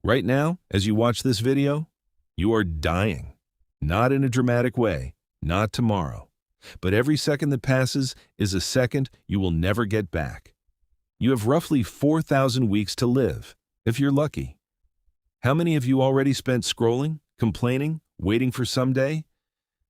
Right now, as you watch this video, you are dying. Not in a dramatic way, not tomorrow. But every second that passes is a second you will never get back. You have roughly 4,000 weeks to live, if you're lucky. How many of you already spent scrolling, complaining, waiting for someday?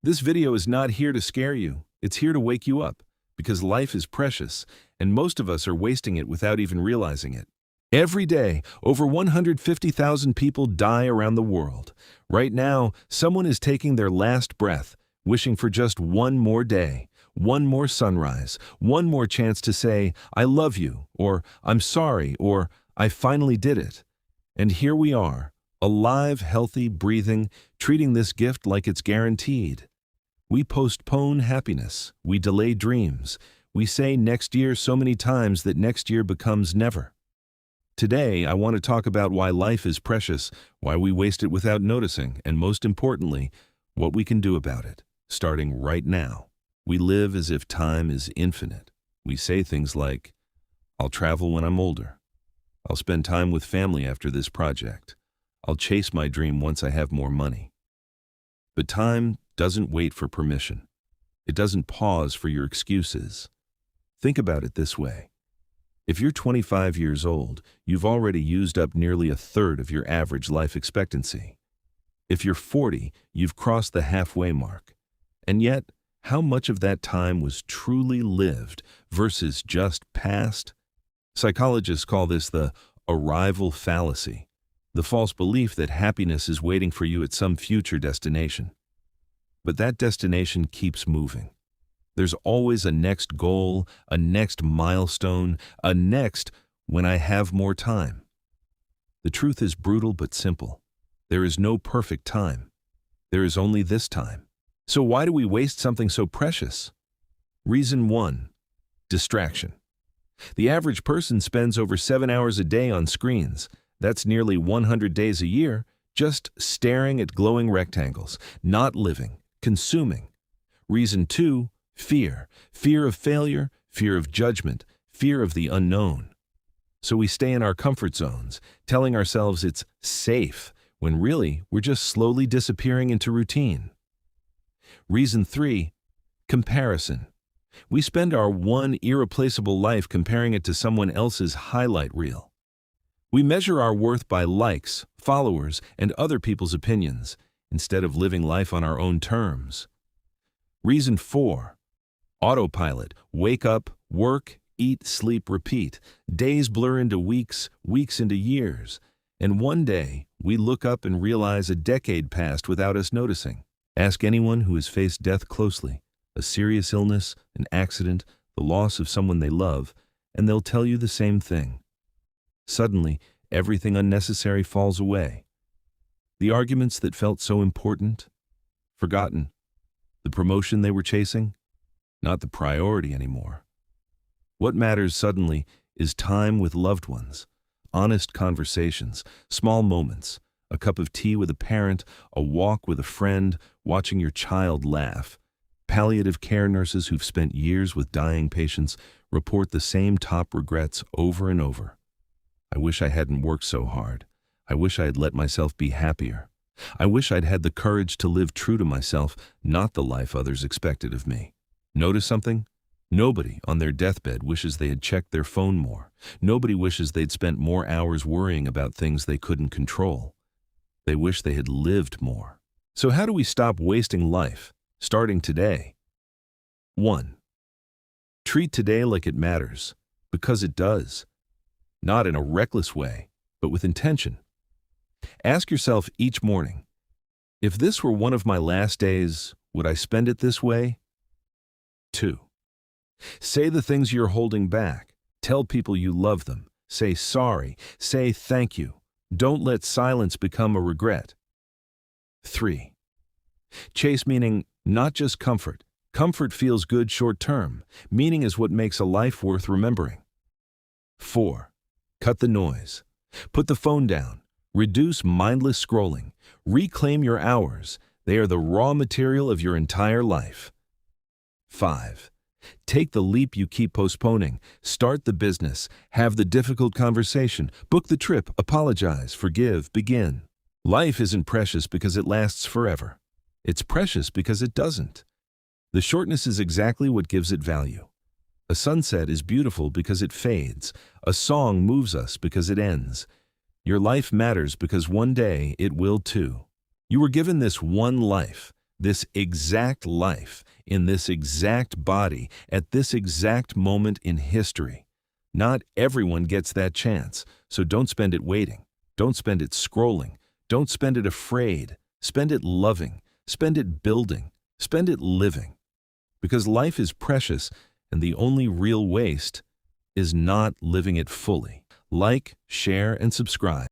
This video is not here to scare you. It's here to wake you up, because life is precious, and most of us are wasting it without even realizing it. Every day, over 150,000 people die around the world. Right now, someone is taking their last breath, wishing for just one more day, one more sunrise, one more chance to say, "I love you," or "I'm sorry," or "I finally did it." And here we are, alive, healthy, breathing, treating this gift like it's guaranteed. We postpone happiness, we delay dreams, we say next year so many times that next year becomes never. Today, I want to talk about why life is precious, why we waste it without noticing, and most importantly, what we can do about it, starting right now. We live as if time is infinite. We say things like, "I'll travel when I'm older. I'll spend time with family after this project. I'll chase my dream once I have more money." But time doesn't wait for permission. It doesn't pause for your excuses. Think about it this way. If you're 25 years old, you've already used up nearly a third of your average life expectancy. If you're 40, you've crossed the halfway mark. And yet, how much of that time was truly lived versus just passed? Psychologists call this the arrival fallacy, the false belief that happiness is waiting for you at some future destination. But that destination keeps moving. There's always a next goal, a next milestone, a next when I have more time. The truth is brutal but simple. There is no perfect time. There is only this time. So why do we waste something so precious? Reason 1, distraction. The average person spends over 7 hours a day on screens. That's nearly 100 days a year, just staring at glowing rectangles, not living, consuming. Reason 2, fear. Fear of failure, fear of judgment, fear of the unknown. So we stay in our comfort zones, telling ourselves it's safe, when really we're just slowly disappearing into routine. Reason 3, comparison. We spend our one irreplaceable life comparing it to someone else's highlight reel. We measure our worth by likes, followers, and other people's opinions, instead of living life on our own terms. Reason 4, autopilot. Wake up, work, eat, sleep, repeat. Days blur into weeks, weeks into years. And one day, we look up and realize a decade passed without us noticing. Ask anyone who has faced death closely, a serious illness, an accident, the loss of someone they love, and they'll tell you the same thing. Suddenly, everything unnecessary falls away. The arguments that felt so important, forgotten. The promotion they were chasing, not the priority anymore. What matters suddenly is time with loved ones, honest conversations, small moments, a cup of tea with a parent, a walk with a friend, watching your child laugh. Palliative care nurses who've spent years with dying patients report the same top regrets over and over. I wish I hadn't worked so hard. I wish I had let myself be happier. I wish I'd had the courage to live true to myself, not the life others expected of me. Notice something? Nobody on their deathbed wishes they had checked their phone more. Nobody wishes they'd spent more hours worrying about things they couldn't control. They wish they had lived more. So how do we stop wasting life, starting today? 1. Treat today like it matters, because it does. Not in a reckless way, but with intention. Ask yourself each morning, if this were one of my last days, would I spend it this way? 2. Say the things you're holding back. Tell people you love them. Say sorry. Say thank you. Don't let silence become a regret. 3. Chase meaning, not just comfort. Comfort feels good short term. Meaning is what makes a life worth remembering. 4. Cut the noise. Put the phone down. Reduce mindless scrolling. Reclaim your hours. They are the raw material of your entire life. 5. Take the leap you keep postponing. Start the business. Have the difficult conversation. Book the trip. Apologize. Forgive. Begin. Life isn't precious because it lasts forever. It's precious because it doesn't. The shortness is exactly what gives it value. A sunset is beautiful because it fades. A song moves us because it ends. Your life matters because one day it will too. You were given this one life, this exact life, in this exact body, at this exact moment in history. Not everyone gets that chance, so don't spend it waiting. Don't spend it scrolling. Don't spend it afraid. Spend it loving. Spend it building. Spend it living. Because life is precious, and the only real waste is not living it fully. Like, share, and subscribe.